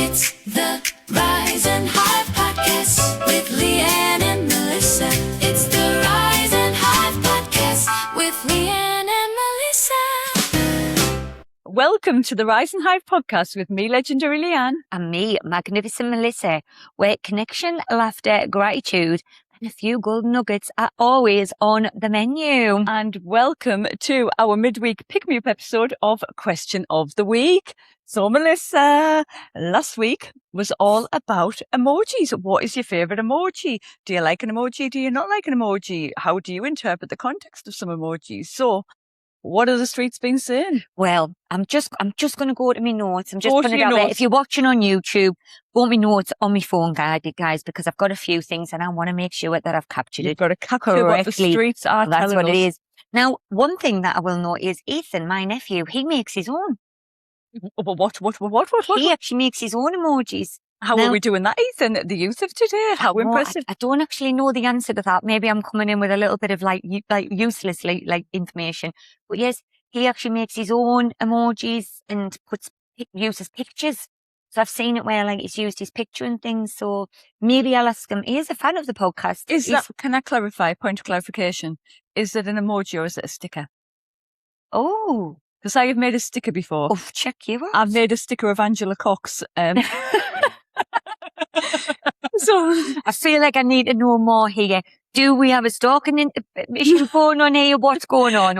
It's the Rise and Hive podcast with Leanne and Melissa. It's the Rise and Hive podcast with Leanne and Melissa. Welcome to the Rise and Hive podcast with me, Legendary Leanne. And me, Magnificent Melissa, where connection, laughter, gratitude, and a few golden nuggets are always on the menu. And welcome to our midweek pick-me-up episode of Question of the Week. So, Melissa, last week was all about emojis. What is your favourite emoji? Do you like an emoji? Do you not like an emoji? How do you interpret the context of some emojis? So, what are the streets been saying? Well, I'm just going to go to my notes. I'm just Go to putting it your out there. notes. If you're watching on YouTube, go to my notes on my phone, guys, because I've got a few things and I want to make sure that I've captured You've it got to capture what the correctly. streets are That's telling what us. it is. Now, one thing that I will note is Ethan, my nephew, he makes his own. Oh, but what? He actually makes his own emojis. How Now- are we doing that, Ethan? The youth of today? How No, impressive. I don't actually know the answer to that. Maybe I'm coming in with a little bit of useless information. But yes, he actually makes his own emojis and uses pictures. So I've seen it where he's used his picture and things. So maybe I'll ask him. He is a fan of the podcast. Can I clarify, point of clarification? Is it an emoji or is it a sticker? Oh, Because I have made a sticker before. check you out. I've made a sticker of Angela Cox. So I feel like I need to know more here. Do we have a stalking issue going on here? What's going on?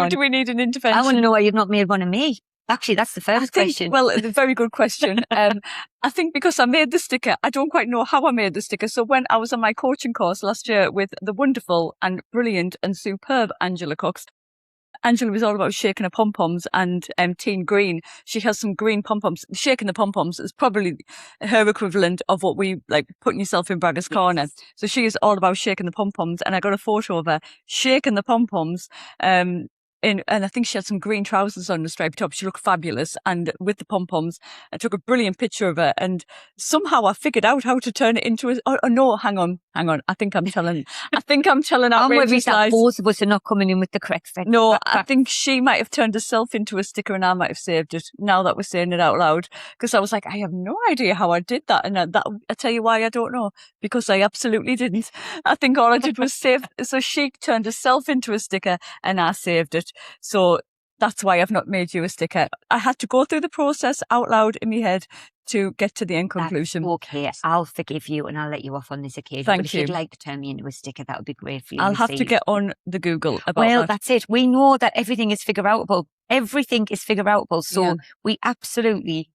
do we need an intervention? I want to know why you've not made one of me. Actually, that's the first question. Well, a very good question. I think because I made the sticker, I don't quite know how I made the sticker. So when I was on my coaching course last year with the wonderful and brilliant and superb Angela Cox, Angela was all about shaking her pom-poms and Team Green. She has some green pom-poms. Shaking the pom-poms is probably her equivalent of what we like putting yourself in Braggers Corner. So she is all about shaking the pom-poms. And I got a photo of her shaking the pom-poms. And I think she had some green trousers on, a striped top. She looked fabulous. And with the pom-poms, I took a brilliant picture of her. And somehow I figured out how to turn it into a... Oh, no, hang on. I think I'm telling I'm worried outrageous that lies. both of us are not coming in with the correct thing. No, I think she might have turned herself into a sticker and I might have saved it now that we're saying it out loud. Because I was like, I have no idea how I did that. And I tell you why I don't know. Because I absolutely didn't. I think all I did was save. So she turned herself into a sticker and I saved it. So that's why I've not made you a sticker. I had to go through the process out loud in my head to get to the end conclusion. That's okay, I'll forgive you and I'll let you off on this occasion. Thank but if you. you'd like to turn me into a sticker, that would be great for you. I'll this have to evening. get on the Google about Well, that. that's it. We know that everything is figure-outable. Everything is figure-outable. So Yeah. we absolutely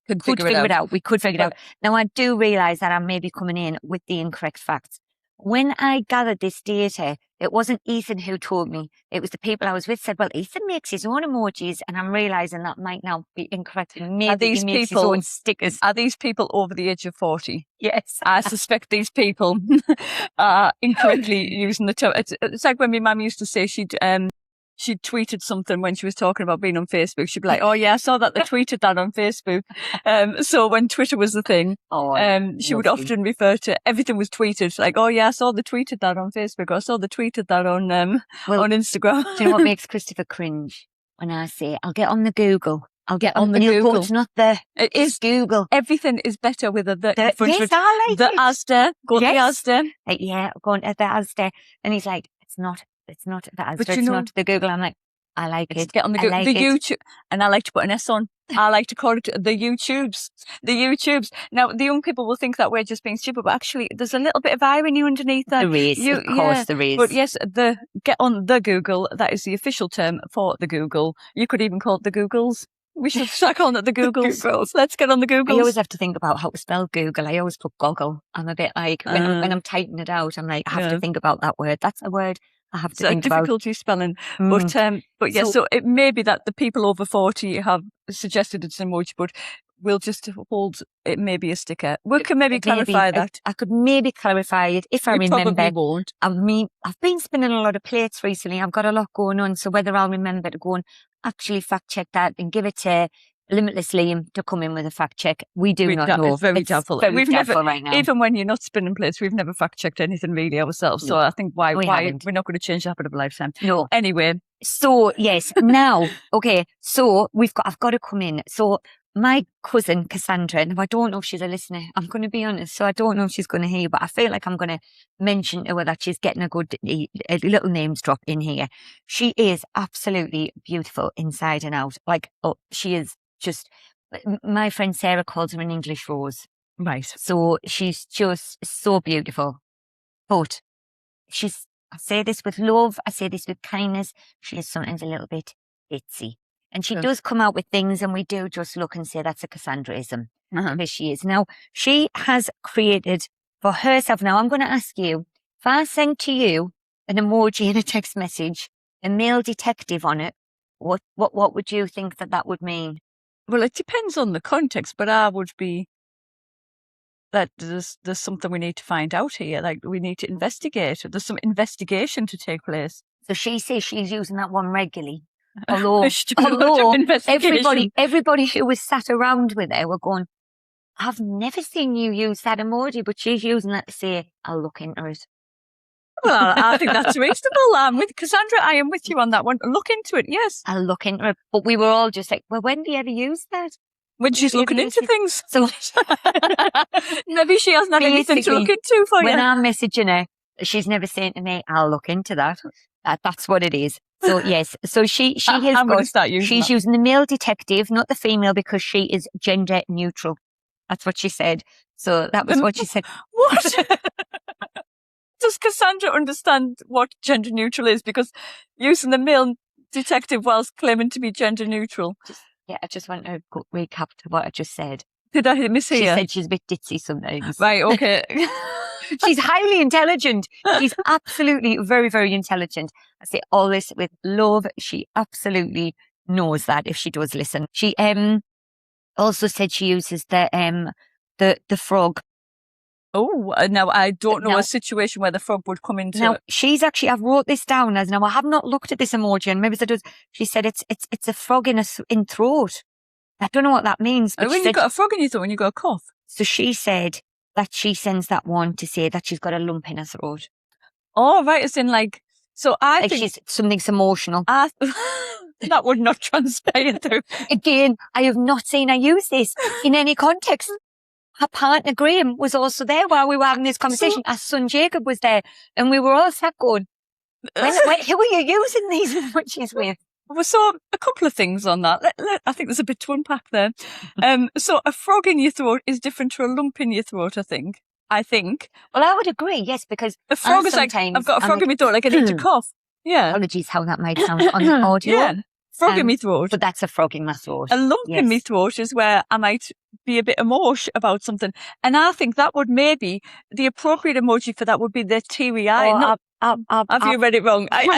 Could could figure it out. We could figure it out. Now, I do realise that I may be coming in with the incorrect facts. When I gathered this data, it wasn't Ethan who told me. It was the people I was with said, well, Ethan makes his own emojis, and I'm realising that might now be incorrect. Maybe these he makes his people- own stickers. Are these people over the age of 40? Yes. I suspect these people are incorrectly using the term. It's like when my mum used to say she'd tweeted something when she was talking about being on Facebook. She'd be like, oh yeah, I saw that they tweeted that on Facebook. So when Twitter was the thing, she would lovely. often refer to everything was tweeted. Like, oh yeah, I saw they tweeted that on Facebook. Or I saw they tweeted that on Instagram. Do you know what makes Christopher cringe? When I say, I'll get on the Google. I'll get on the Google. Google. It's not the, It it's is. Google. Everything is better with a the in front of Yes, it. I like The it. Asda. Go to the Yes. Asda. Like, yeah, going to the Asda. And he's like, it's not the Asda. But you It's know- not the Google. I'm like, I like It's it. get on the I like it. YouTube, and I like to put an S on. I like to call it the YouTubes. The YouTubes. Now, the young people will think that we're just being stupid, but actually, there's a little bit of irony underneath that. There is, of course there is. But yes, get on the Google. That is the official term for the Google. You could even call it the Googles. We should start calling it the Googles. Googles. Let's get on the I Googles. always have to think about how to spell Google. I always put goggle. I'm a bit like, when I'm typing it out, I'm like, I have to think about that word. That's a word I have to So think about. difficulty spelling. Mm. But yeah, so it may be that the people over 40 have suggested it's an emoji, but we'll just hold it may be a sticker. We can maybe clarify that. I could maybe clarify it if I We remember. probably won't. I mean, I've been spinning a lot of plates recently. I've got a lot going on. So whether I'll remember to go and actually fact check that and give it to Limitless Liam to come in with a fact check. We do not know. It's very It's doubtful. very We've doubtful never, right now. even when you're not spinning plates, we've never fact checked anything really ourselves. So I think why we haven't. we're not going to change the habit of a lifetime. No. Anyway, So yes, now, okay. So I've got to come in. So my cousin Cassandra, now I don't know if she's a listener, I'm going to be honest, so I don't know if she's going to hear, but I feel like I'm going to mention to her that she's getting a little names drop in here. She is absolutely beautiful inside and out. Like, oh, she is just, my friend Sarah calls her an English rose. Right. So she's just so beautiful. But I say this with love, I say this with kindness, she is sometimes a little bit itsy. And she does come out with things, and we do just look and say that's a Cassandraism. Because she is. Now, she has created for herself. Now, I'm going to ask you, if I send to you an emoji in a text message, a male detective on it, what would you think that would mean? Well, it depends on the context, but I would be that there's something we need to find out here. Like, we need to investigate. There's some investigation to take place. So she says she's using that one regularly. Although everybody who was sat around with her were going, I've never seen you use that emoji, but she's using that to say, I'll look into it. Well, I think that's reasonable. With Cassandra, I am with you on that one. Look into it, yes. I'll look into it. But we were all just like, well, when do you ever use that? When she's looking into things. So maybe she hasn't had anything to look into for you. When I'm messaging her, she's never saying to me, I'll look into that. That's what it is. So yes, so she's using the male detective, not the female, because she is gender neutral. That's what she said. So that was what she said. What? Does Cassandra understand what gender neutral is? Because using the male detective whilst claiming to be gender neutral. I just want to recap to what I just said. Did I mishear? She said she's a bit ditzy sometimes. Right, okay. She's highly intelligent. She's absolutely very, very intelligent. I say all this with love. She absolutely knows that if she does listen. She also said she uses the frog. Oh, now I don't know a situation where the frog would come into. Now she's actually, I've wrote this down as, now I have not looked at this emoji, and maybe it does. She said it's a frog in throat. I don't know what that means. But when you got a frog in your throat, when you got a cough. So she said that she sends that one to say that she's got a lump in her throat. Oh, right. It's in like, so I think something's emotional. That would not transpire though. Again, I have not seen her use this in any context. Her partner Graham was also there while we were having this conversation. Our son Jacob was there, and we were all sat going, who are you using these emojis with? Well, so a couple of things on that. I think there's a bit to unpack there. So a frog in your throat is different to a lump in your throat, I think. Well, I would agree, yes, because a frog is like, I've got a frog in my throat, like I need to cough. Yeah. Apologies how that might sound on the audio. Yeah. Frog in my throat. But that's a frog in my throat. A lump in my throat is where I might be a bit emotional about something. And I think that would maybe, the appropriate emoji for that would be the teary eye. Have you read it wrong? Hang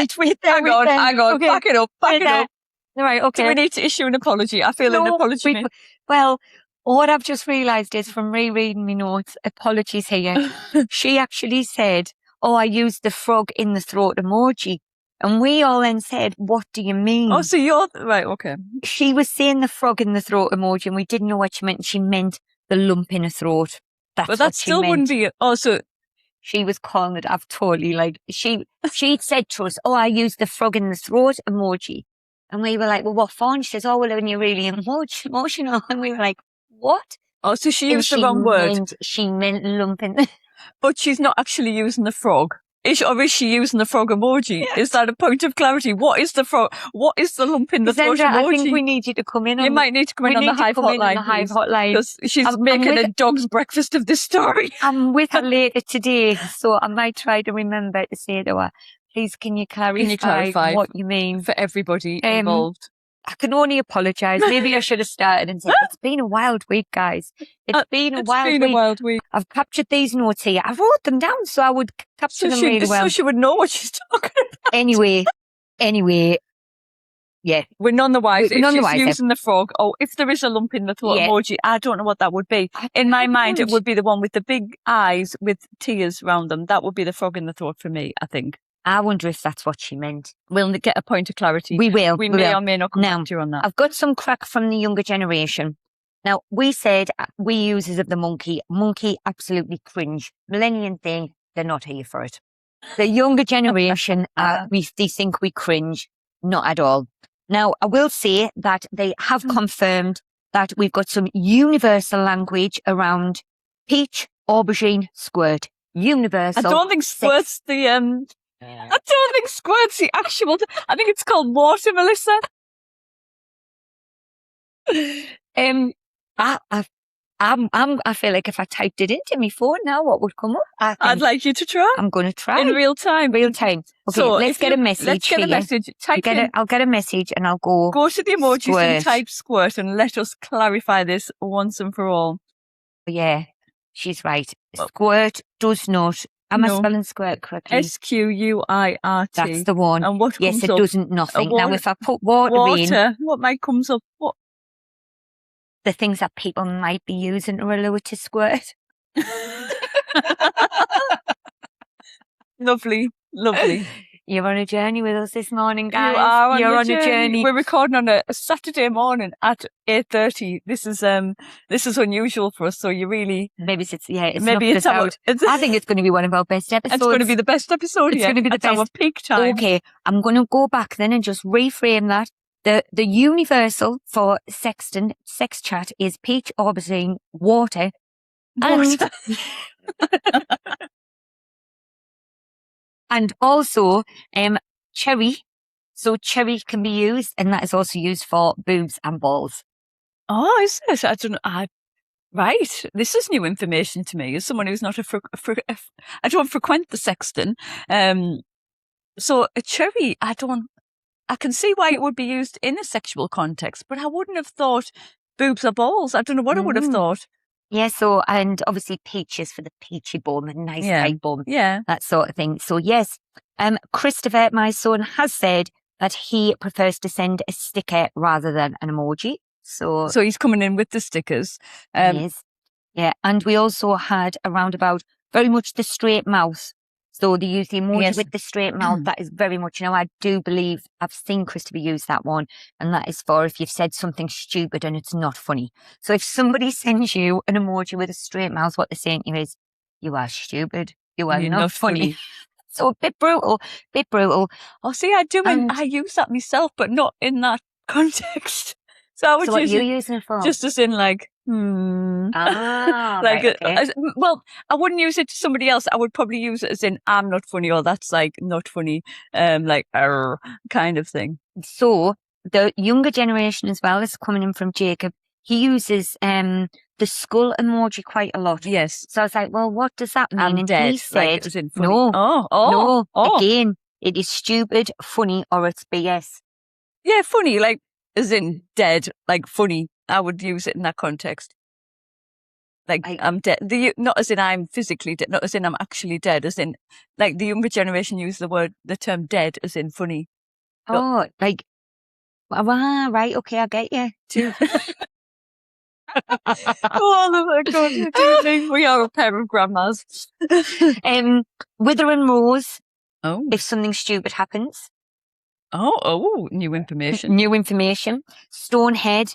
on. Okay. Back it up. All right, okay. Do we need to issue an apology? I feel an apology. Well, what I've just realised is from rereading my notes, apologies here, she actually said, I used the frog in the throat emoji. And we all then said, what do you mean? Oh, so you're, right, okay. She was saying the frog in the throat emoji, and we didn't know what she meant. She meant the lump in her throat. That's but that still wouldn't be, also. She was calling it, I've totally, like, she'd said to us, I used the frog in the throat emoji. And we were like, well, what for? And she says, well, when you're really emotional. And we were like, what? Oh, so she used the wrong word. She meant lump in the... But she's not actually using the frog. Is she using the frog emoji? Yeah. Is that a point of clarity? What is the frog? What is the lump in the throat emoji? I think we need you to come in. You might need to come in on the Hive Hotline. Because she's making a dog's breakfast of this story. I'm with her later today, so I might try to remember to say to her, please, can you clarify what you mean? For everybody involved. I can only apologise. Maybe I should have started and said, it's been a wild week, guys. It's been a wild week. I've captured these notes here. I wrote them down so I would capture them really well. So she would know what she's talking about. Anyway, yeah. We're none the wiser. If she's using the frog, if there is a lump in the throat emoji, I don't know what that would be. In my mind, it would be the one with the big eyes with tears around them. That would be the frog in the throat for me, I think. I wonder if that's what she meant. We'll get a point of clarity. We will. We may or may not come back to you on that. I've got some crack from the younger generation. Now, we said we users of the monkey. Monkey, absolutely cringe. Millennium thing, they're not here for it. The younger generation, they think we cringe. Not at all. Now, I will say that they have confirmed that we've got some universal language around peach, aubergine, squirt. Universal. I don't think squirt's the I don't think squirt's the actual. I think it's called water, Melissa. I feel like if I typed it into my phone now, what would come up? I'd like you to try I'm going to try in real time. Real time. Okay, So let's get a message. Let's get a message. I'll get a message and I'll go. Go to the emojis squirt. and type squirt and let us clarify this once and for all. Yeah, she's right. Squirt does not. Am I spelling squirt correctly? SQUIRT. That's the one. And what comes yes, it up? doesn't nothing. Now, if I put water in, what might comes up? What? The things that people might be using to allude to squirt. Lovely. You're on a journey with us this morning, guys. You are You're on a journey. We're recording on a Saturday morning at 8:30. This is unusual for us. So you really maybe it's out. I think it's going to be one of our best episodes. It's going to be the best episode. It's going to be the best. Our peak time. Okay, I'm going to go back then and just reframe that. The universal for sexting, sex chat is peach, aubergine, water. And also cherry. So cherry can be used, and that is also used for boobs and balls. Oh, is it? I don't know. Right. This is new information to me as someone who's not I don't frequent the sexting. So a cherry, I can see why it would be used in a sexual context, but I wouldn't have thought boobs or balls. I don't know what I would have thought. Yeah, so, and obviously peaches for the peachy bum, and nice tight bum. Yeah. That sort of thing. So yes, Christopher, my son, has said that he prefers to send a sticker rather than an emoji. So he's coming in with the stickers. Yes. Yeah, and we also had a roundabout very much the straight mouth. So they use the emoji with the straight mouth. That is very much, I do believe I've seen Christopher use that one. And that is for if you've said something stupid and it's not funny. So if somebody sends you an emoji with a straight mouth, what they're saying to you is, you are stupid. You are not funny. So a bit brutal. Oh, see, I use that myself, but not in that context. So I would what are you using it for? Just as in like, like, right, okay. Well, I wouldn't use it to somebody else. I would probably use it as in, I'm not funny, or that's like not funny, like, kind of thing. So the younger generation as well is coming in from Jacob. He uses the skull emoji quite a lot. Yes. So I was like, well, what does that mean? I'm and dead, he said, like, as in funny. No. Again, it is stupid, funny, or it's BS. Yeah, funny, like, as in dead, like funny. I would use it in that context. Like, I'm dead. Not as in I'm physically dead, not as in I'm actually dead, as in, like, the younger generation use the term dead as in funny. Oh, like, right, okay, I get you. Too. Oh my God, we are a pair of grandmas. Wither and rose. Oh. If something stupid happens. Oh, new information. New information. Stonehead,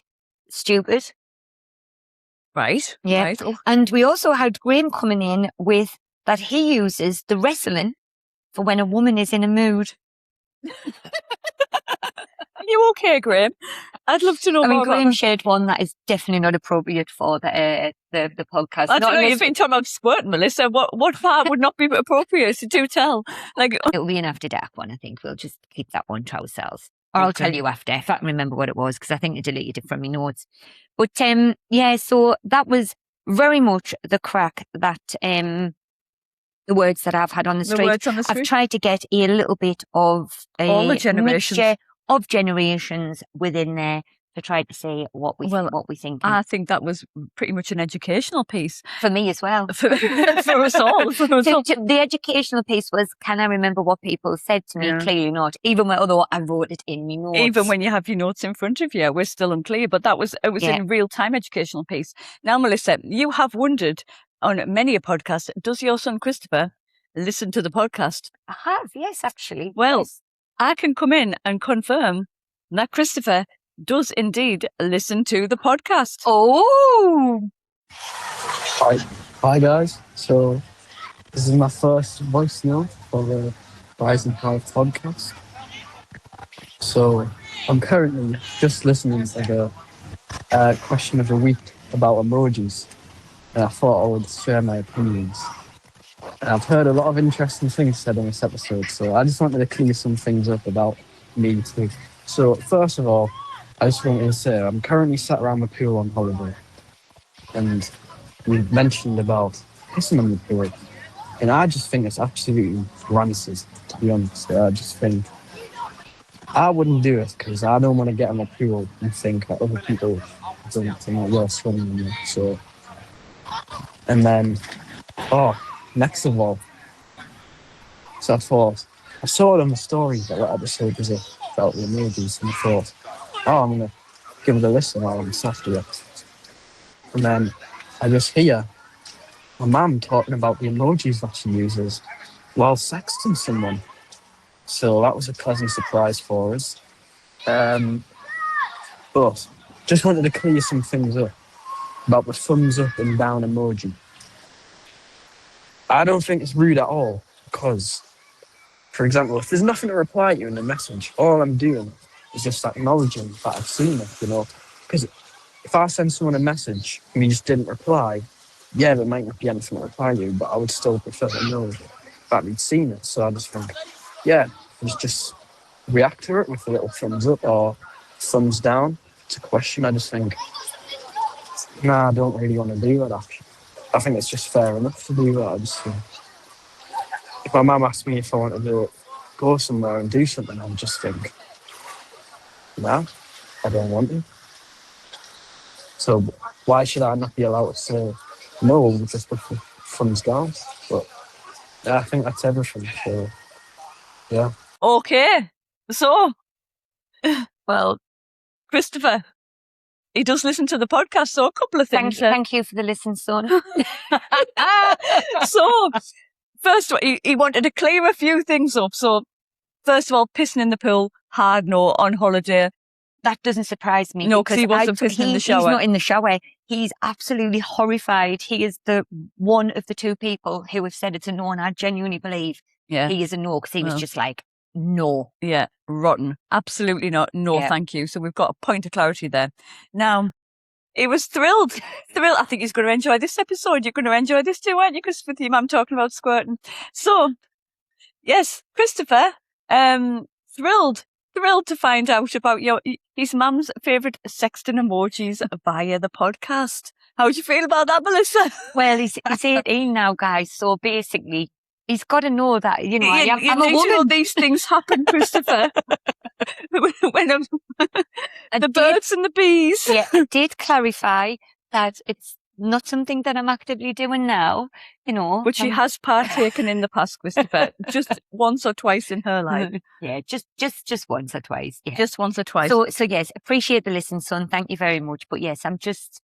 stupid. Right. Yeah. Right. Oh. And we also had Graham coming in with that he uses the wrestling for when a woman is in a mood. Are you okay, Graham? I'd love to know more. Graham shared one that is definitely not appropriate for the podcast. I don't know. You've been talking about squirting, Melissa. What part would not be appropriate? Do tell. Like, it'll be an after dark one. I think we'll just keep that one to ourselves, or I'll tell you after if I can remember what it was, because I think I deleted it from my notes. But yeah, so that was very much the crack that the words that I've had on the street. I've tried to get a little bit of all the generations. Mixture of generations within there to try to say what we think. I think that was pretty much an educational piece. For me as well. For us all. The educational piece was, can I remember what people said to me? Clearly not. Even although I wrote it in my notes. Even when you have your notes in front of you, we're still unclear. But it was a real-time educational piece. Now, Melissa, you have wondered on many a podcast, does your son Christopher listen to the podcast? I have, yes, actually. Well, yes. I can come in and confirm that Christopher does indeed listen to the podcast. Oh! Hi guys. So this is my first voice note for the Rise and Hive podcast. So I'm currently just listening to the question of the week about emojis, and I thought I would share my opinions. And I've heard a lot of interesting things said on this episode, so I just wanted to clear some things up about me too. So first of all, I just wanted to say I'm currently sat around the pool on holiday, and we've mentioned about pissing on the pool, and I just think it's absolutely rancid, to be honest. I just think I wouldn't do it because I don't want to get in the pool and think that other people don't think that you're swimming in it. So, and then, next of all, so I thought, I saw it on the story that what episode was it about the emojis, and I thought, I'm going to give it a listen while I'm after it. And then I just hear my mum talking about the emojis that she uses while sexting someone. So that was a pleasant surprise for us. But just wanted to clear some things up about the thumbs up and down emoji. I don't think it's rude at all because, for example, if there's nothing to reply to in the message, all I'm doing is just acknowledging that I've seen it, Because if I send someone a message and you just didn't reply, yeah, there might not be anything to reply to, but I would still prefer to know that we'd seen it. So I just think, yeah, just react to it with a little thumbs up or thumbs down. It's a question. I just think, I don't really want to do that, actually. I think it's just fair enough to do that. I just think, if my mum asked me if I wanted to go somewhere and do something, I'd just think, no, I don't want to. So why should I not be allowed to say no just with the thumbs down? But yeah, I think that's everything. So yeah. Okay. So, well, Christopher, he does listen to the podcast, so a couple of things. Thank you for the listen, son. So, first of all, he wanted to clear a few things up. So, first of all, pissing in the pool, hard no on holiday. That doesn't surprise me. No, because he wasn't pissing in the shower. He's not in the shower. He's absolutely horrified. He is the one of the two people who have said it's a no, and I genuinely believe he is a no, because he was just like, no. Yeah, rotten. Absolutely not. No, thank you. So we've got a point of clarity there. Now, he was thrilled. I think he's going to enjoy this episode. You're going to enjoy this too, aren't you? Because with your mum talking about squirting. So, yes, Christopher, thrilled to find out about his mum's favourite sexting emojis via the podcast. How do you feel about that, Melissa? Well, he's 18 now, guys. So basically, he's got to know that, I'm a woman. Know these things happen, Christopher. when the birds and the bees. Yeah, I did clarify that it's not something that I'm actively doing now, But she has partaken in the past, Christopher, just once or twice in her life. Yeah, just once or twice. Yeah. Just once or twice. So yes, appreciate the listen, son. Thank you very much. But yes, I'm just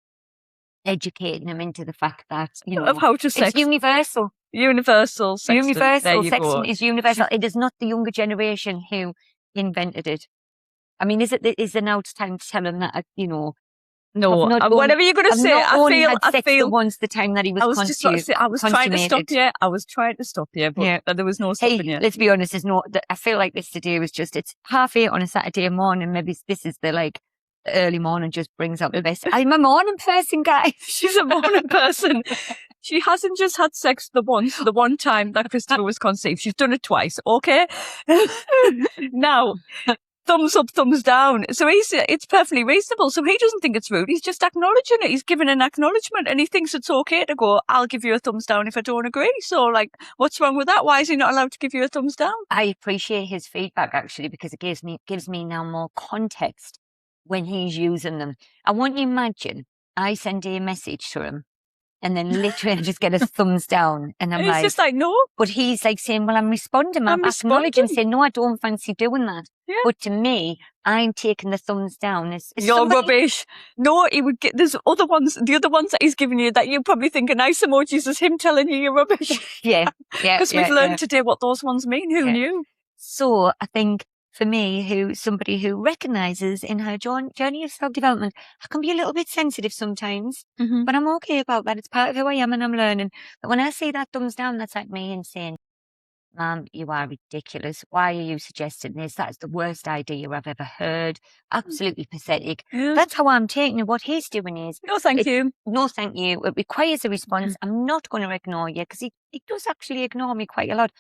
educating him into the fact that, of how to sex. It's universal. Universal sexting. Universal sexting is universal. It is not the younger generation who invented it. I mean, is there now time to tell him that, No, whatever you're going to say, I feel once the time that he was I was trying to stop you. But there was no stopping you. Let's be honest, I feel like this today was just, it's 8:30 on a Saturday morning. Maybe this is the early morning just brings out the best. I'm a morning person, guys. She's a morning person. She hasn't just had sex the one time that Christopher was conceived. She's done it twice, okay? Now, thumbs up, thumbs down. So it's perfectly reasonable. So he doesn't think it's rude. He's just acknowledging it. He's giving an acknowledgement, and he thinks it's okay to go, I'll give you a thumbs down if I don't agree. So what's wrong with that? Why is he not allowed to give you a thumbs down? I appreciate his feedback, actually, because it gives me now more context when he's using them. I want you to imagine I send a message to him and then literally I just get a thumbs down, and I'm it's just like, no. But he's saying, well, I'm responding. I'm acknowledging, saying, no, I don't fancy doing that. Yeah. But to me, I'm taking the thumbs down. You're rubbish. No, he would get, there's the other ones that he's giving you that you probably think are nice emojis is him telling you you're rubbish. Yeah. Because we've learned today what those ones mean. Who knew? So I think, for me, somebody who recognises in her journey of self-development, I can be a little bit sensitive sometimes, but I'm okay about that. It's part of who I am, and I'm learning. But when I see that thumbs down, that's like me and saying, Ma'am, you are ridiculous. Why are you suggesting this? That's the worst idea I've ever heard. Absolutely pathetic. Yeah. That's how I'm taking it. What he's doing is, No, thank you. no, thank you. It requires a response. I'm not going to ignore you because he does actually ignore me quite a lot.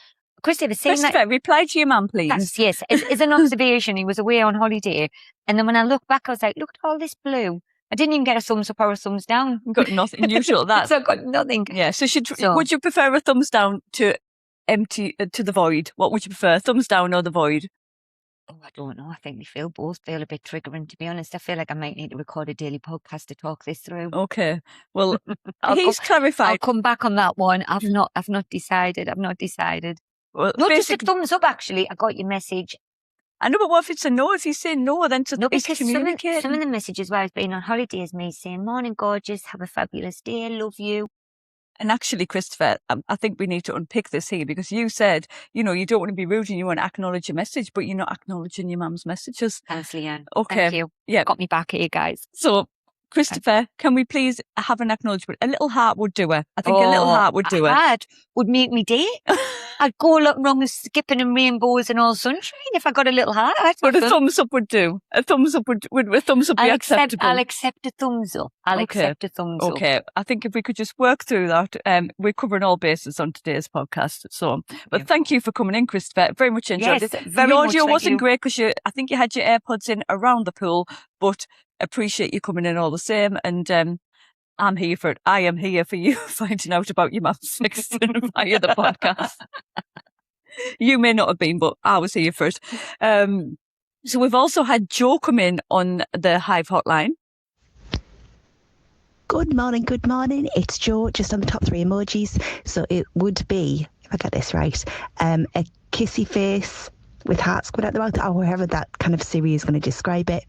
Christopher, saying that. Christopher, reply to your mum, please. That's, yes, as an observation, he was away on holiday. And then when I look back, I was like, look at all this blue. I didn't even get a thumbs up or a thumbs down. Got nothing usual that. So I got nothing. Yeah. So would you prefer a thumbs down to empty to the void? What would you prefer, thumbs down or the void? Oh, I don't know. I think both feel a bit triggering, to be honest. I feel like I might need to record a daily podcast to talk this through. Okay. Well, he's clarified. I'll come back on that one. I've not decided. Well, Not just a thumbs up, actually. I got your message. I know, but what if it's a no? If he's saying no, then No, it's because communicating. some of the messages while I've been on holiday is me saying, morning, gorgeous, have a fabulous day, love you. And actually, Christopher, I think we need to unpick this here because you said, you don't want to be rude and you want to acknowledge your message, but you're not acknowledging your mum's messages. Thanks, Leanne. Okay. Thank you. Yeah. Got me back here, guys. So, Christopher, can we please have an acknowledgement? A little heart would do her. I think a little heart would do her. A heart would make me day. I'd go a lot wrong with skipping and rainbows and all sunshine if I got a little heart. But a thumbs up would do. A thumbs up would a thumbs up be acceptable? I'll accept a thumbs up. Accept a thumbs up. Okay. I think if we could just work through that, we're covering all bases on today's podcast. So, but thank you for coming in, Christopher. Very much enjoyed it. Very the much, audio thank wasn't you. great because I think you had your AirPods in around the pool, but appreciate you coming in all the same. And I'm here for it. I am here for you finding out about your mum's sexting via the podcast. You may not have been, but I was here for it. So we've also had Joe come in on the Hive Hotline. Good morning. It's Jo, just on the top 3 emojis. So it would be, if I get this right, a kissy face with hearts going out the mouth, or however that kind of Siri is going to describe it.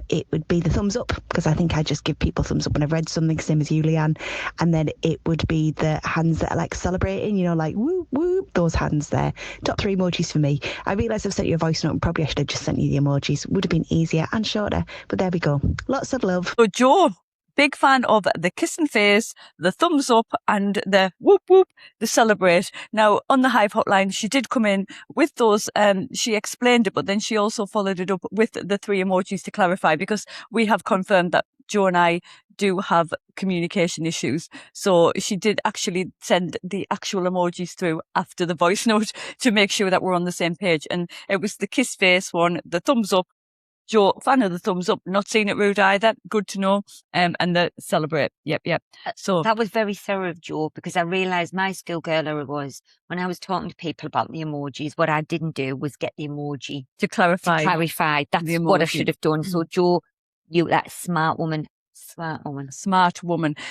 It would be the thumbs up, because I think I just give people thumbs up when I've read something, same as you, Leanne. And then it would be the hands that are like celebrating, like whoop, whoop, those hands there. Top 3 emojis for me. I realise I've sent you a voice note and probably I should have just sent you the emojis. Would have been easier and shorter, but there we go. Lots of love. So Joe, big fan of the kissing face, the thumbs up, and the whoop whoop, the celebrate. Now, on the Hive Hotline, she did come in with those, she explained it, but then she also followed it up with the 3 emojis to clarify, because we have confirmed that Joe and I do have communication issues. So she did actually send the actual emojis through after the voice note to make sure that we're on the same page. And it was the kiss face one, the thumbs up. Joe, fan of the thumbs up, not seeing it rude either. Good to know. And the celebrate. Yep. So that was very thorough of Joe, because I realised my schoolgirl error was when I was talking to people about the emojis, what I didn't do was get the emoji to clarify. That's what I should have done. So Joe, you that smart woman.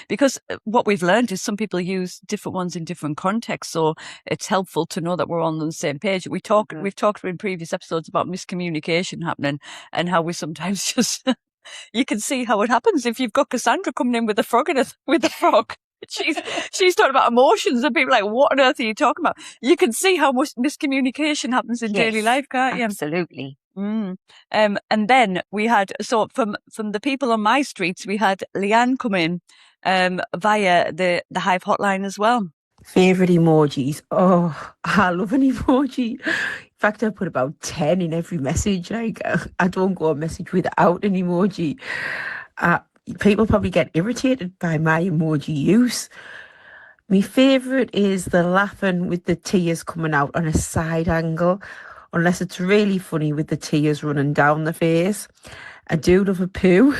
Because what we've learned is some people use different ones in different contexts. So it's helpful to know that we're on the same page. We've talked in previous episodes about miscommunication happening and how we sometimes just, you can see how it happens if you've got Cassandra coming in with a frog with a frog. She's talking about emotions and people are like, what on earth are you talking about? You can see how much miscommunication happens in daily life, can't you? Absolutely. And then we had, so from the people on my streets, we had Leanne come in via the Hive Hotline as well. Favourite emojis. Oh, I love an emoji. In fact, I put about 10 in every message. Like, I don't go a message without an emoji. People probably get irritated by my emoji use. My favourite is the laughing with the tears coming out on a side angle, unless it's really funny with the tears running down the face. I do love a poo.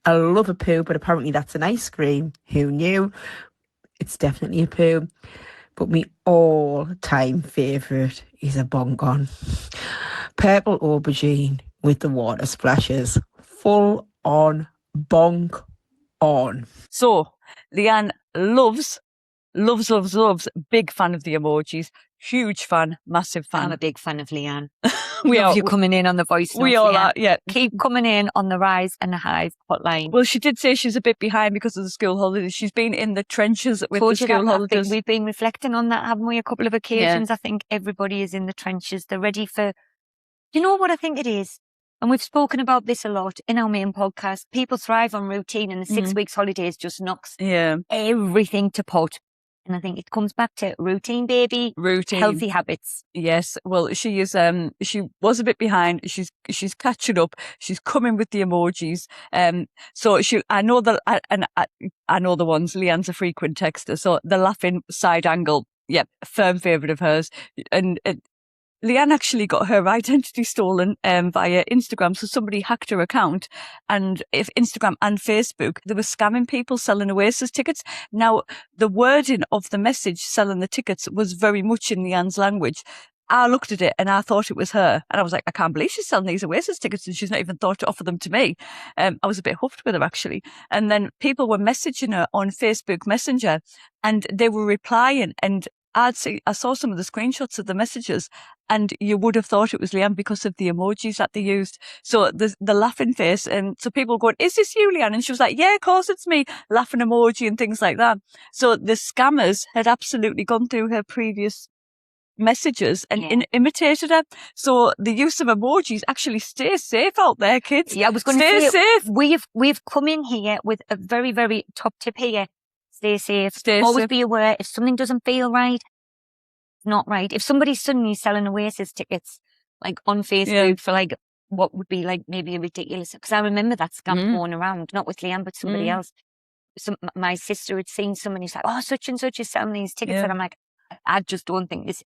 I love a poo, but apparently that's an ice cream. Who knew? It's definitely a poo. But my all-time favourite is a bongon. Purple aubergine with the water splashes. Full on bonk on. So, Leanne loves, big fan of the emojis. Huge fan, massive fan. I'm a big fan of Leanne. We Love are you coming in on the voice notes. We all Leanne. are, yeah. Keep coming in on the Rise and the Hive Hotline. Well, she did say she's a bit behind because of the school holidays. She's been in the trenches with the school holidays. We've been reflecting on that, haven't we? A couple of occasions. Yeah. I think everybody is in the trenches. They're ready for, you know what I think it is? And we've spoken about this a lot in our main podcast. People thrive on routine, and the 6 weeks holidays just knocks everything to pot. And I think it comes back to routine, baby. Routine. Healthy habits. Yes, well, she is. She was a bit behind. She's catching up. She's coming with the emojis. So I know I know the ones. Leanne's a frequent texter, so the laughing side angle. Yep, firm favourite of hers. And Leanne actually got her identity stolen via Instagram. So somebody hacked her account, and if Instagram and Facebook, they were scamming people selling Oasis tickets. Now, the wording of the message selling the tickets was very much in Leanne's language. I looked at it and I thought it was her. And I was like, I can't believe she's selling these Oasis tickets and she's not even thought to offer them to me. I was a bit huffed with her, actually. And then people were messaging her on Facebook Messenger and they were replying, and I saw some of the screenshots of the messages, and you would have thought it was Leanne because of the emojis that they used. So the laughing face, and so people going, "Is this you, Leanne?" And she was like, "Yeah, of course it's me," laughing emoji and things like that. So the scammers had absolutely gone through her previous messages and imitated her. So the use of emojis, actually stay safe out there, kids. Yeah, I was going to stay say, safe. We've come in here with a very, very top tip here. Stay safe. Stay Always safe. be aware if something doesn't feel right, it's not right. If somebody's suddenly selling Oasis tickets, like on Facebook for like what would be like maybe a ridiculous, because I remember that scam going around, not with Leanne, but somebody else. My sister had seen someone who's like, "Oh, such and such is selling these tickets," and I'm like, I just don't think this is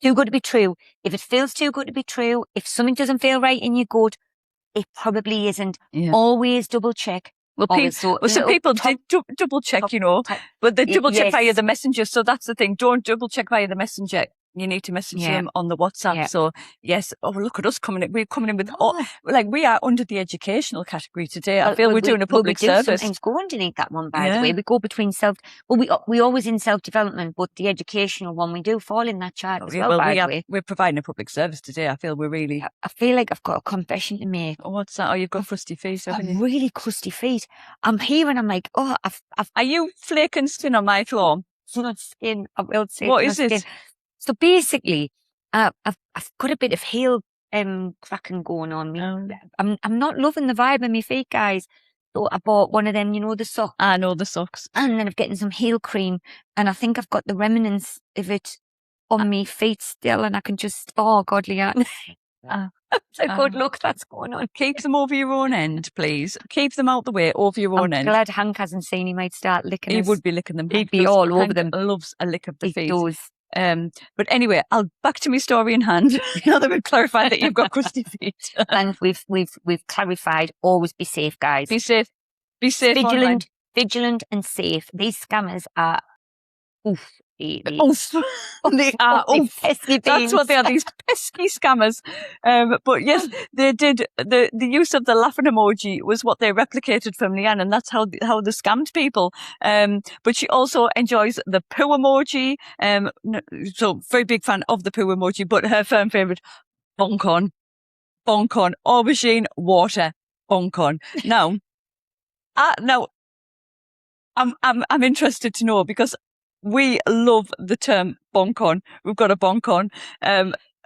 too good to be true. If it feels too good to be true, if something doesn't feel right in your gut, it probably isn't. Always double check. Well, some people did double check, but they double check via the messenger. So that's the thing. Don't double check via the messenger. You need to message them on the WhatsApp. Yeah. So yes, look at us coming in. We're coming in with we are under the educational category today. I feel we're doing a public service. We sometimes go underneath that one, by the way. We go between we always in self-development, but the educational one, we do fall in that chart as well, by the way. We're providing a public service today. I feel we're really... I feel like I've got a confession to make. Oh, what's that? Oh, you've got crusty feet, haven't you? Really crusty feet. I'm here and I'm like, Are you flaking skin on my floor? It's not skin. I will say what is it? Skin. So basically, I've got a bit of heel cracking going on me. I'm not loving the vibe of my feet, guys. So I bought one of them, the socks. I know the socks. And then I'm getting some heel cream, and I think I've got the remnants of it on my feet still, and I can just, oh God, Leanne. So good luck, that's going on. Keep them over your own end, please. Keep them out the way over your own end. I'm glad Hank hasn't seen. He might start licking He us. would be licking them. He'd be all over them. Loves a lick of the feet. He does. But anyway, I'll back to my story in hand. Now that we've clarified that you've got crusty feet. And we've clarified, always be safe, guys. Be safe. Be safe. Vigilant and safe. These scammers are oof. They are pesky. That's what they are, these pesky scammers. But yes, they did the use of the laughing emoji was what they replicated from Leanne, and that's how they scammed people. But she also enjoys the poo emoji. So very big fan of the poo emoji, but her firm favourite, bonk on, aubergine, water, bonk on. Now, I'm interested to know, because we love the term bonk on. We've got a bonk on.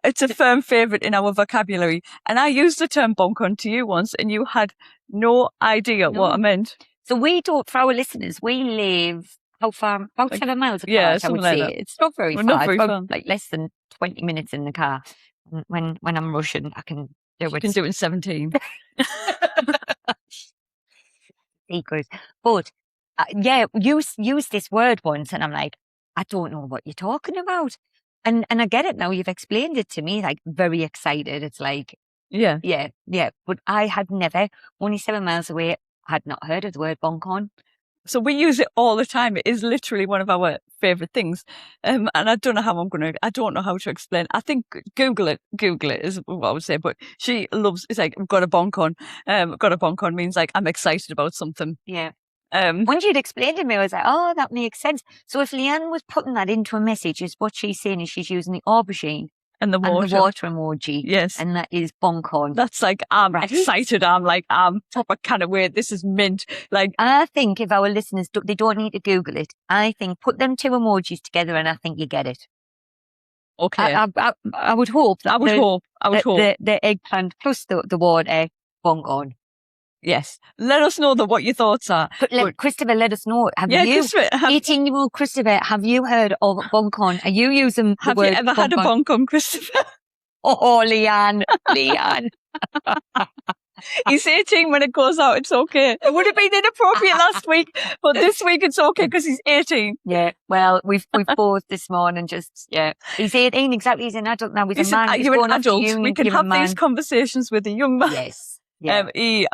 It's a firm favourite in our vocabulary. And I used the term bonk on to you once, and you had no idea what I meant. So for our listeners, we live, how far? About 7 miles apart, I would say. Like it's not very far. Not very far. Like less than 20 minutes in the car. When I'm rushing, I can do it. You can do it in 17. Secret. But use this word once, and I'm like, I don't know what you're talking about. And I get it now. You've explained it to me, like very excited. It's like, yeah. But I had never, only 7 miles away, had not heard of the word bonk on. So we use it all the time. It is literally one of our favourite things. And I don't know how I don't know how to explain. I think Google it is what I would say. But she loves, it's like, I've got a bonk on. Got a bonk on means like, I'm excited about something. Yeah. When you'd explained to me, I was like, oh, that makes sense. So if Leanne was putting that into a message, is what she's saying is she's using the aubergine and the water emoji. Yes. And that is bonk on. That's like, I'm excited. I'm like, I'm proper kind of weird. This is mint. Like, I think if our listeners, they don't need to Google it. I think put them two emojis together and I think you get it. Okay. I would hope that. I would hope. The eggplant plus the water, bonk on. Yes. Let us know what your thoughts are. But Christopher, let us know. Have Yeah, you, Christopher, 18-year-old Christopher, have you heard of Boncon? Are you using the have you word ever had a Boncon? bonk on Christopher? Oh, Leanne. He's 18 when it goes out. It's okay. It would have been inappropriate last week, but this week it's okay because he's 18. Yeah, well, we've both this morning he's 18 exactly. He's an adult now. He's Listen, a man. He's you're going an off to adult. uni, We can you're a have these man. conversations with a young man. Yes. Yeah.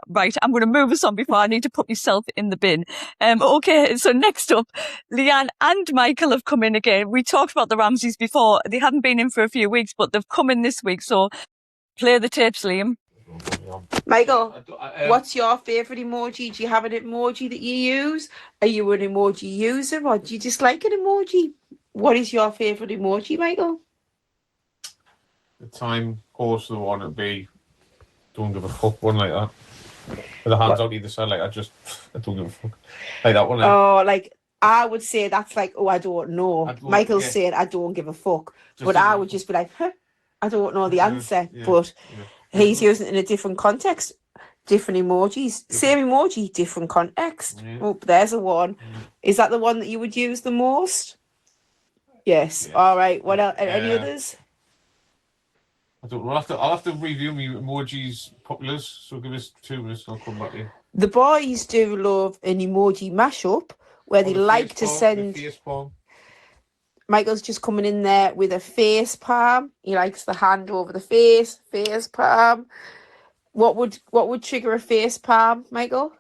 Right, I'm going to move us on before I need to put myself in the bin. Okay, so next up, Leanne and Michael have come in again. We talked about the Ramseys before. They haven't been in for a few weeks, but they've come in this week. So play the tapes, Liam. Michael, what's your favourite emoji? Do you have an emoji that you use? Are you an emoji user or do you dislike an emoji? What is your favourite emoji, Michael? The time goes to the one that'd be don't give a fuck one like that. With the hands out either side, like I don't give a fuck. Like that one. Oh, like I would say that's like, oh, I don't know. Michael's saying I don't give a fuck. But I would just be like, huh, I don't know the answer. But he's using it in a different context. Different emojis. Same emoji, different context. Yeah. Oh, there's a one. Is that the one that you would use the most? Yes. All right. What else? Any others? I don't know. I'll have to review my emojis populars. So give us 2 minutes and I'll come back in. The boys do love an emoji mashup where they like to send. The face palm. Michael's just coming in there with a face palm. He likes the hand over the face palm. What would trigger a face palm, Michael?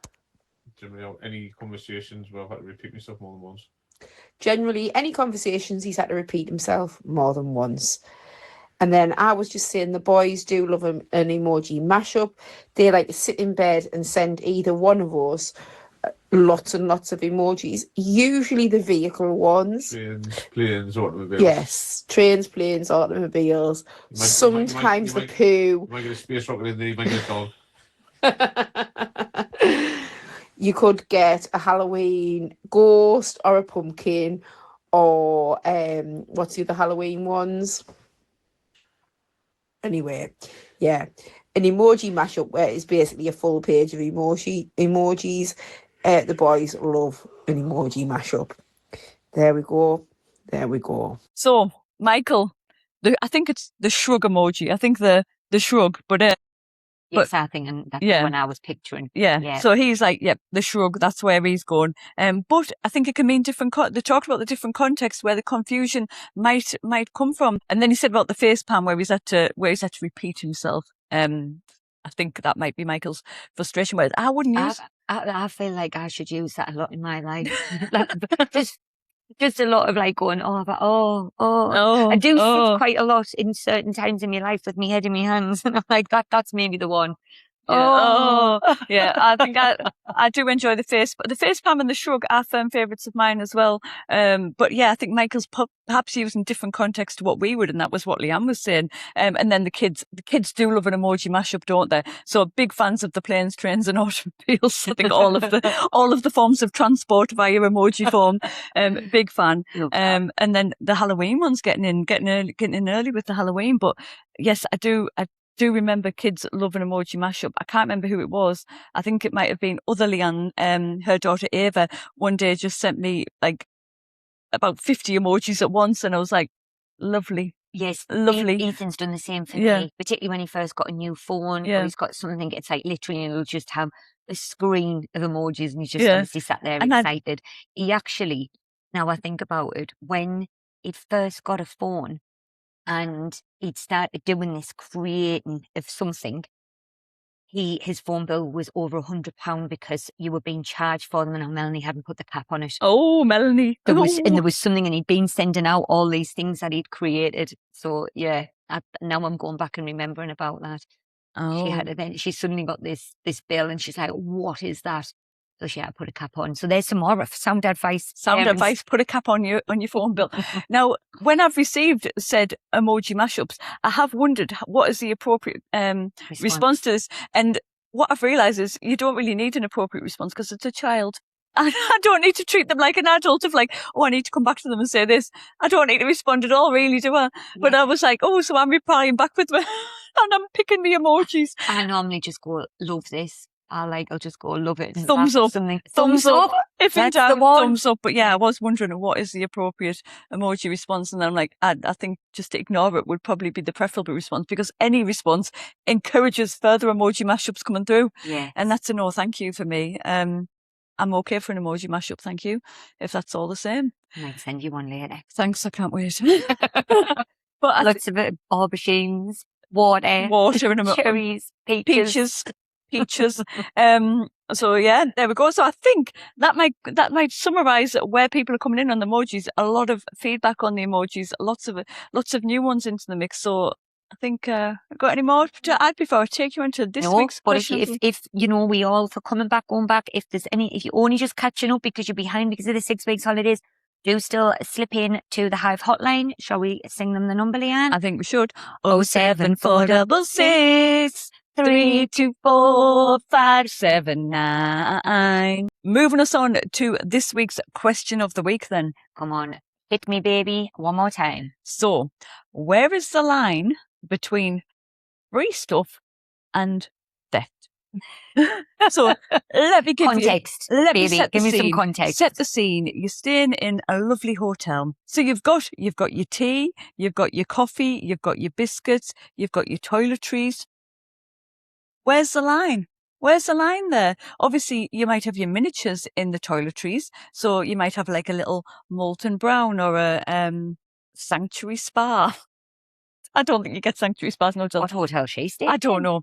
Generally, any conversations where I've had to repeat myself more than once. Generally, any conversations he's had to repeat himself more than once. And then I was just saying the boys do love an emoji mashup. They like to sit in bed and send either one of us lots and lots of emojis, usually the vehicle ones. Trains, planes, automobiles. Yes, trains, planes, automobiles. Sometimes the poo. You might get a space rocket in there, you might get a dog. You could get a Halloween ghost or a pumpkin or what's the other Halloween ones? Anyway, yeah. An emoji mashup where it's basically a full page of emojis. The boys love an emoji mashup. There we go. So, Michael, I think it's the shrug emoji. I think the shrug, but yes, I think, and that's when I was picturing. Yeah. So he's like, the shrug, that's where he's going. But I think it can mean different, they talked about the different contexts where the confusion might come from. And then he said about the face palm where he's had to repeat himself. I think that might be Michael's frustration word. I wouldn't use. I feel like I should use that a lot in my life. Just a lot of like going, I do sit quite a lot in certain times in my life with my head in my hands, and I'm like, that's maybe the one. Yeah. I think I do enjoy the face palm and the shrug are firm favourites of mine as well. But yeah, I think Michael's perhaps using different context to what we would, and that was what Leanne was saying. And then the kids do love an emoji mashup, don't they? So big fans of the planes, trains, and automobiles. I think all of the forms of transport via emoji form. Big fan. And then the Halloween ones getting in early with the Halloween. But yes, I do remember kids love an emoji mashup. I can't remember who it was. I think it might have been other Leanne, her daughter Ava, one day just sent me like about 50 emojis at once, and I was like, lovely. Yes, lovely. Ethan's done the same for me, particularly when he first got a new phone or he's got something, it's like literally he'll just have a screen of emojis and he's just obviously sat there and excited. He actually, now I think about it, when he first got a phone, and he'd started doing this creating of something, his phone bill was over £100 because you were being charged for them, and Melanie hadn't put the cap on it. Oh, Melanie. There was something, and he'd been sending out all these things that he'd created. So yeah, now I'm going back and remembering about that. Oh. She suddenly got this bill, and she's like, what is that? So she had to put a cap on. So there's some more sound advice. Advice, put a cap on your phone bill. Now, when I've received said emoji mashups, I have wondered what is the appropriate response to this. And what I've realised is you don't really need an appropriate response because it's a child. And I don't need to treat them like an adult of like, I need to come back to them and say this. I don't need to respond at all, really, do I? Yeah. But I was like, so I'm replying back with and I'm picking the emojis. I normally just go, love this. I'll just go love it. and Thumbs laugh or up. Something. Thumbs up. If in That's the doubt, one. thumbs up. But yeah, I was wondering what is the appropriate emoji response. And then I'm like, I think just to ignore it would probably be the preferable response, because any response encourages further emoji mashups coming through. Yeah. And that's a no thank you for me. I'm okay for an emoji mashup, thank you, if that's all the same. I might send you one later. Thanks, I can't wait. But Lots of aubergines, water, and cherries, peaches. peaches. So yeah, there we go. So I think that might summarize where people are coming in on the emojis. A lot of feedback on the emojis, lots of new ones into the mix. So I think got any more to add before I take you into this week's but question? if you know, we all for going back, if you're only just catching up because you're behind because of the 6 weeks holidays, do still slip in to the Hive Hotline. Shall we sing them the number, Leanne? I think we should. 07466 3245799. Moving us on to this week's question of the week then. Come on, hit me, baby, one more time. So, where is the line between free stuff and theft? So let me give context. Let baby, me set the give me scene. some context. Set the scene. You're staying in a lovely hotel. So you've got your tea, you've got your coffee, you've got your biscuits, you've got your toiletries. Where's the line? Where's the line there? Obviously, you might have your miniatures in the toiletries. So you might have like a little molten brown or a sanctuary spa. I don't think you get sanctuary spas in hotels. What hotel she stayed? I don't know.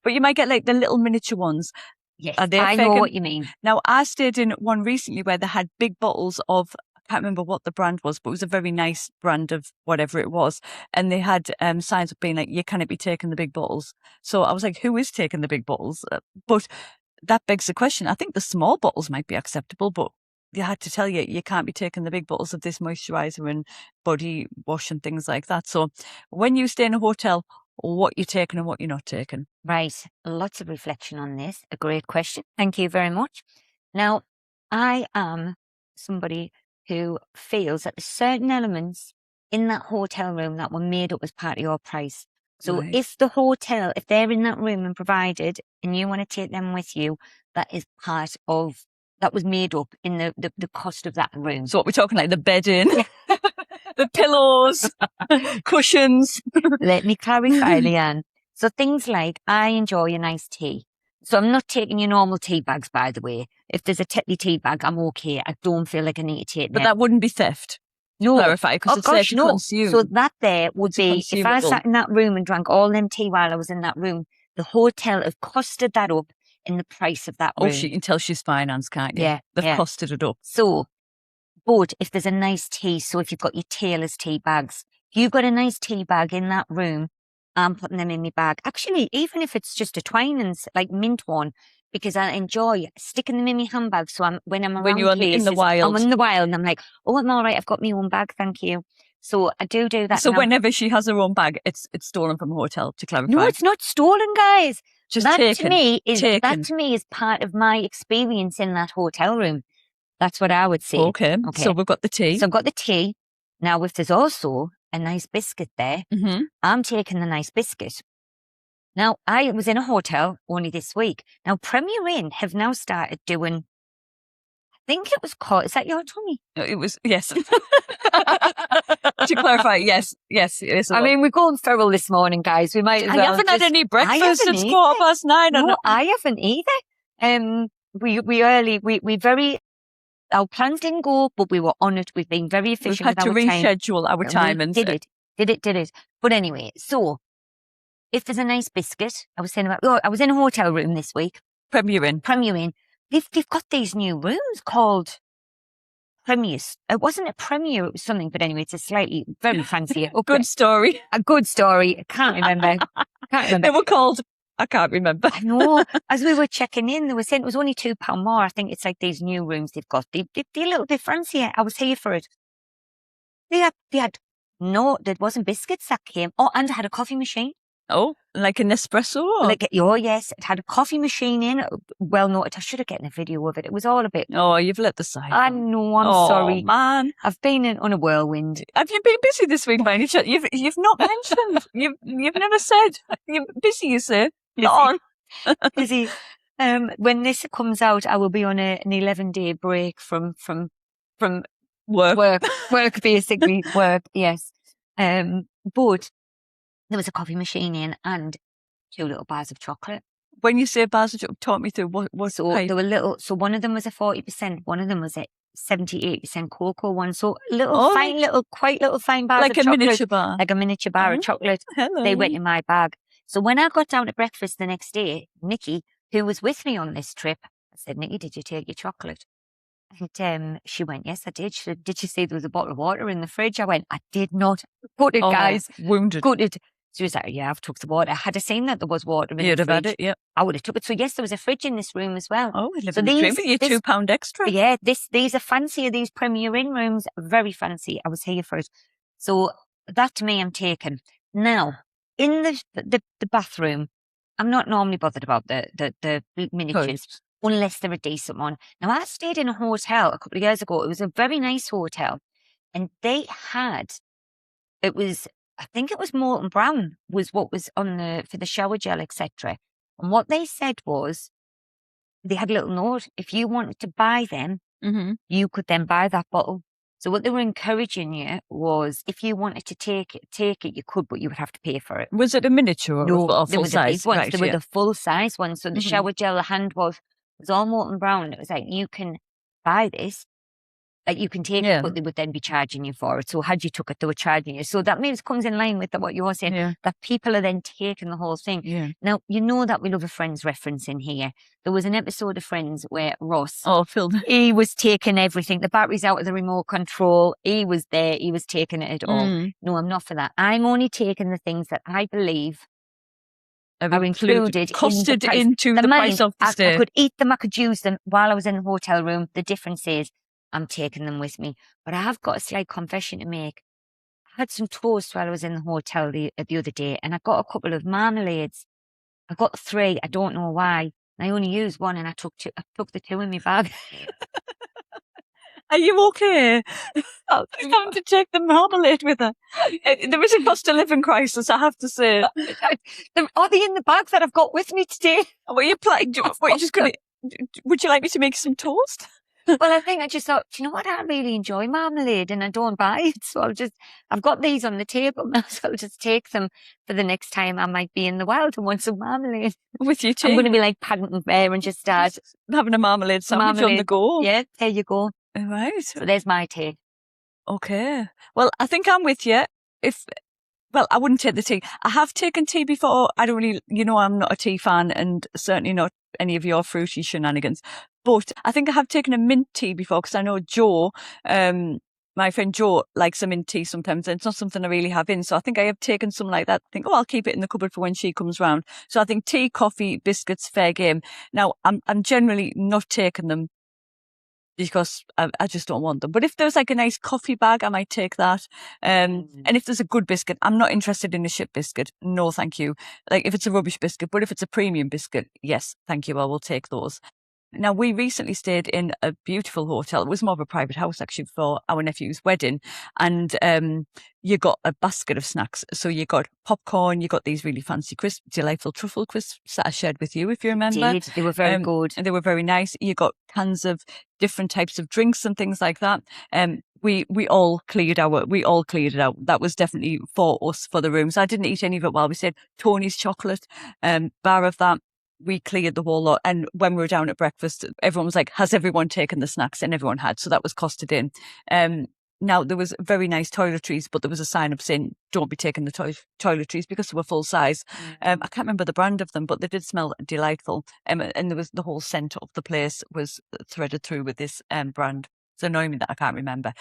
But you might get like the little miniature ones. Yes, I know what you mean. Now, I stayed in one recently where they had big bottles of, I can't remember what the brand was, but it was a very nice brand of whatever it was. And they had signs of being like, you cannot be taking the big bottles. So I was like, who is taking the big bottles? But that begs the question. I think the small bottles might be acceptable, but you had to tell you can't be taking the big bottles of this moisturizer and body wash and things like that. So when you stay in a hotel, what you're taking and what you're not taking. Right. Lots of reflection on this. A great question. Thank you very much. Now, I am somebody who feels that there's certain elements in that hotel room that were made up as part of your price. So Right. if they're in that room and provided, and you want to take them with you, that is part of, that was made up in the cost of that room. So what we're talking like the bedding, the pillows, cushions. Let me clarify, Leanne. So things like, I enjoy a nice tea. So I'm not taking your normal tea bags, by the way. If there's a Tetley tea bag, I'm okay. I don't feel like I need to take But them. that wouldn't be theft. No. Clarify, because it's there to consume. So that there would It's be, if I consumable. sat in that room and drank all them tea while I was in that room, the hotel have costed that up in the price of that room. Oh, you can tell she's finance, can't you? Yeah, They've yeah. costed it up. So, but if there's a nice tea, so if you've got your Taylor's tea bags, if you've got a nice tea bag in that room, I'm putting them in my bag. Actually, even if it's just a Twinings, like mint one, because I enjoy sticking them in my handbag. So when I'm around you're places, in the wild. I'm in the wild and I'm like, oh, I'm all right. I've got my own bag. Thank you. So I do that. So now. whenever she has her own bag, it's stolen from a hotel, to clarify. No, it's not stolen, guys. Just that taken. to me is taken. that to me is part of my experience in that hotel room. That's what I would say. Okay. So we've got the tea. So I've got the tea. Now, if there's also a nice biscuit there, Mm-hmm. I'm taking the nice biscuit. Now, I was in a hotel only this week. Now, Premier Inn have now started doing, I think it was called, is that your tummy? It was, yes. To clarify, yes. It is. I mean, we're going feral this morning, guys. We might as I well haven't had any breakfast. haven't It's either. 9:15. No, I haven't either. We very, our plans didn't go, but we were on it. We've been very We've efficient had with to our time. reschedule our And time. we And did it. But anyway, so if there's a nice biscuit, I was saying about, I was in a hotel room this week, Premier Inn. they've got these new rooms called Premiers. It wasn't a Premier, it was something, but anyway, it's a slightly, very fancier. Good story. A good story. I can't remember. They were called, I can't remember. I know. As we were checking in, they were saying it was only £2 more. I think it's like these new rooms they've got. They're a little bit fancier. I was here for it. They had no, there wasn't biscuits that came. Oh, and I had a coffee machine. Oh, like an espresso? Or? Like, oh yes, it had a coffee machine in. Well noted. I should have gotten a video of it. It was all a bit. Oh, you've let the side. I down. know. I'm sorry, Man. I've been on a whirlwind. Have you been busy this week, by any chance? You've not mentioned. You've never said. You're busy, you say. Busy. Not on. Busy. When this comes out, I will be on an 11-day break from Work. work basically, work, yes. But there was a coffee machine in and 2 little bars of chocolate. When you say bars of chocolate, talk me through what So type. there were little, so one of them was a 40%, one of them was a 78% cocoa one. So little Oh, fine, quite little fine bars like of a chocolate. miniature bar. Like a miniature bar Oh, of chocolate. hello. They went in my bag. So when I got down to breakfast the next day, Nikki, who was with me on this trip, I said, Nikki, did you take your chocolate? And she went, yes, I did. She said, did you see there was a bottle of water in the fridge? I went, I did not. Gutted, Oh, guys. wounded. Gutted. She was like, yeah, I've took the water. Had I seen that there was water in You'd the have fridge, had it, yeah. I would have took it. So yes, there was a fridge in this room as well. Oh, we live So in the dream these- with your this- £2 extra. Yeah, these are fancier, these Premier Inn rooms, very fancy. I was here for it. So that to me, I'm taken. Now, in the bathroom, I'm not normally bothered about the miniatures, Toilets. unless they're a decent one. Now, I stayed in a hotel a couple of years ago. It was a very nice hotel. And they had, I think it was Molten Brown was what was on for the shower gel, etc. And what they said was, they had a little note. If you wanted to buy them, Mm-hmm. you could then buy that bottle. So what they were encouraging you was, if you wanted to take it, you could, but you would have to pay for it. Was it a miniature or No, a they full were the size? big ones. Right, They were yeah. the full size ones. So the Mhm. shower gel, the hand wash was all Molten Brown. It was like, you can buy this. Like, you can take Yeah. it, but they would then be charging you for it. So had you took it, they were charging you. So that means comes in line with what you were saying, Yeah. that people are then taking the whole thing. Yeah. Now, you know that we love a Friends reference in here. There was an episode of Friends where Ross, Oh, Phil. he was taking everything. The battery's out of the remote control. He was there. He was taking it all. Mm. No, I'm not for that. I'm only taking the things that I believe Have are included costed in the price. into the price of the I stay. could eat them, I could use them while I was in the hotel room. The difference is I'm taking them with me. But I have got a slight confession to make. I had some toast while I was in the hotel the other day, and I got a couple of marmalades. I got 3. I don't know why. I only used 1, and I took the 2 in my bag. Are you okay? I'm having to take the marmalade with her. There is a cost of living crisis, I have to say. Are they in the bag that I've got with me today? What are you planning? Would you like me to make some toast? Well, I think I just thought, do you know what? I really enjoy marmalade and I don't buy it. So I've got these on the table now, so I'll just take them for the next time I might be in the wild and want some marmalade. With you tea? I'm going to be like Paddington Bear and just start having a marmalade sandwich on the go. Yeah, there you go. Right. So there's my take. Okay. Well, I think I'm with you. Well, I wouldn't take the tea. I have taken tea before. I don't really, I'm not a tea fan, and certainly not any of your fruity shenanigans. But I think I have taken a mint tea before, because I know Joe, my friend Joe, likes a mint tea sometimes, and it's not something I really have in. So I think I have taken some like that. I think, I'll keep it in the cupboard for when she comes round. So I think tea, coffee, biscuits, fair game. Now, I'm generally not taking them because I just don't want them. But if there's like a nice coffee bag, I might take that. And if there's a good biscuit, I'm not interested in a shit biscuit. No, thank you. Like, if it's a rubbish biscuit, but if it's a premium biscuit, yes, thank you. I will take those. Now, we recently stayed in a beautiful hotel. It was more of a private house, actually, for our nephew's wedding. And you got a basket of snacks. So you got popcorn, you got these really fancy crisps, delightful truffle crisps that I shared with you, if you remember. Indeed, they were very good. And they were very nice. You got cans of different types of drinks and things like that. We all cleared it out. That was definitely for us, for the rooms. I didn't eat any of it while we stayed. Tony's chocolate, bar of that. We cleared the whole lot. And when we were down at breakfast, everyone was like, has everyone taken the snacks? And everyone had. So that was costed in. Now, there was very nice toiletries, but there was a sign up saying, don't be taking the toiletries, because they were full size. I can't remember the brand of them, but they did smell delightful. And there was the whole scent of the place was threaded through with this brand. It's annoying me that I can't remember.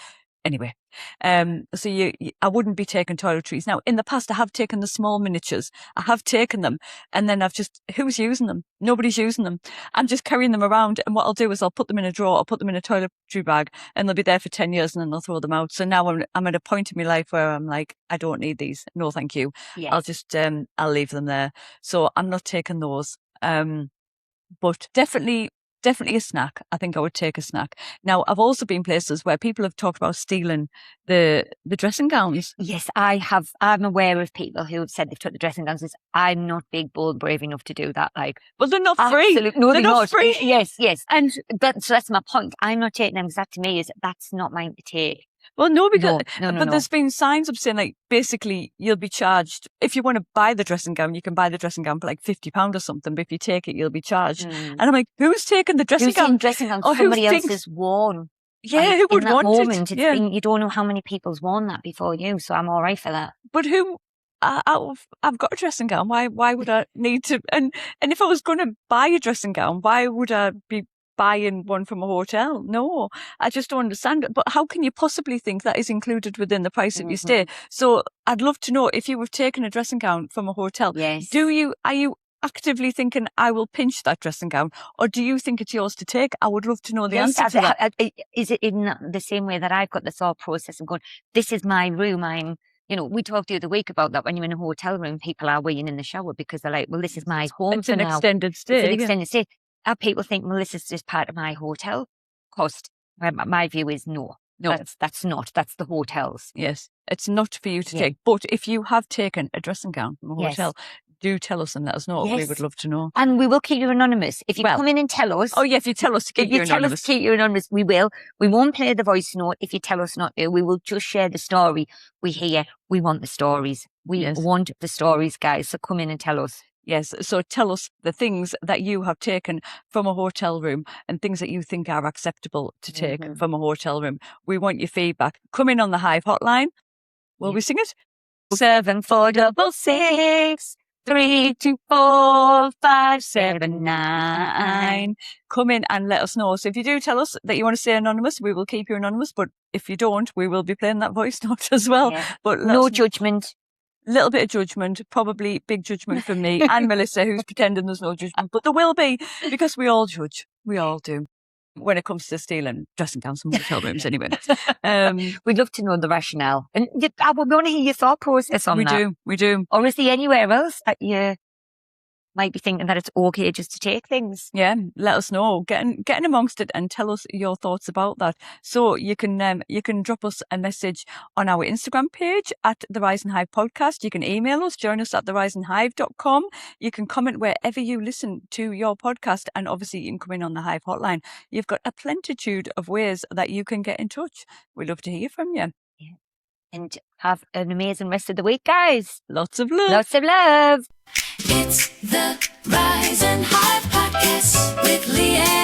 Anyway, so I wouldn't be taking toiletries. Now, in the past, I have taken the small miniatures. I have taken them, and then who's using them? Nobody's using them. I'm just carrying them around, and what I'll do is I'll put them in a drawer, I'll put them in a toiletry bag, and they'll be there for 10 years, and then I'll throw them out. So now I'm at a point in my life where I'm like, I don't need these. No, thank you. Yes. I'll just, I'll leave them there. So I'm not taking those. But definitely definitely a snack. I think I would take a snack. Now, I've also been places where people have talked about stealing the dressing gowns. Yes, I have. I'm aware of people who have said they've took the dressing gowns. I'm not big, bold, brave enough to do that. Like, Well, they're not free. absolutely, no, They're not free. Yes, yes. And So that's my point. I'm not taking them because that to me is that's not mine to take. well, no, because No. but there's been signs of saying like basically you'll be charged if you want to buy the dressing gown. You can buy the dressing gown for like £50 or something, but if you take it, you'll be charged. And I'm like, who's taking the dressing Who's gown? taking dressing gown Or who somebody else thinks- has worn? Yeah, Like, who would in that want moment, it? it's Yeah, you don't know how many people's worn that before you, so I'm all right for that. but who? I've got a dressing gown. Why would I need to? And if I was going to buy a dressing gown, why would I be buying one from a hotel? No, I just don't understand it. But how can you possibly think that is included within the price of your stay? So I'd love to know if you have taken a dressing gown from a hotel. Yes. Are you actively thinking I will pinch that dressing gown, or do you think it's yours to take? I would love to know the answer to that. Is it in the same way that I've got the thought process of going, this is my room, we talked the other week about that when you're in a hotel room, people are weeing in the shower because they're like, well, this is my home It's for an now. extended stay. It's an yeah. extended stay. Our people think, well, this is just part of my hotel cost. My view is no. No. That's not. That's the hotel's. Yes, it's not for you to Yeah. take. But if you have taken a dressing gown from a Yes. hotel, do tell us and let us know. We Yes. would love to know. And we will keep you anonymous. If you Well- come in and tell us. Oh, yeah, if you tell us to keep If you you tell anonymous. us to keep you anonymous, we will. We won't play the voice note if you tell us not to. We will just share the story. We want the stories. We Yes. want the stories, guys. So come in and tell us. Yes, so tell us the things that you have taken from a hotel room and things that you think are acceptable to take from a hotel room. We want your feedback. Come in on the Hive Hotline. Will we sing it? 7466 324 579. Come in and let us know. So if you do tell us that you want to stay anonymous, we will keep you anonymous. But if you don't, we will be playing that voice note as well. Yeah. But No judgment. little bit of judgment, probably big judgment from me and Melissa, who's pretending there's no judgment. But there will be, because we all judge. We all do. When it comes to stealing dressing gowns from hotel rooms, anyway. We'd love to know the rationale. And we want to hear your thought process on that. We do. Or is there anywhere else that you might be thinking that it's okay just to take things? Yeah, let us know. Get in amongst it and tell us your thoughts about that. So you can drop us a message on our Instagram page at the Rise and Hive podcast. You can email us, join us at theriseandhive.com. You can comment wherever you listen to your podcast, and obviously you can come in on the Hive Hotline. You've got a plentitude of ways that you can get in touch. We'd love to hear from you. Yeah. And have an amazing rest of the week, guys. Lots of love. Lots of love. It's the Rise and Hive Podcast with Leanne.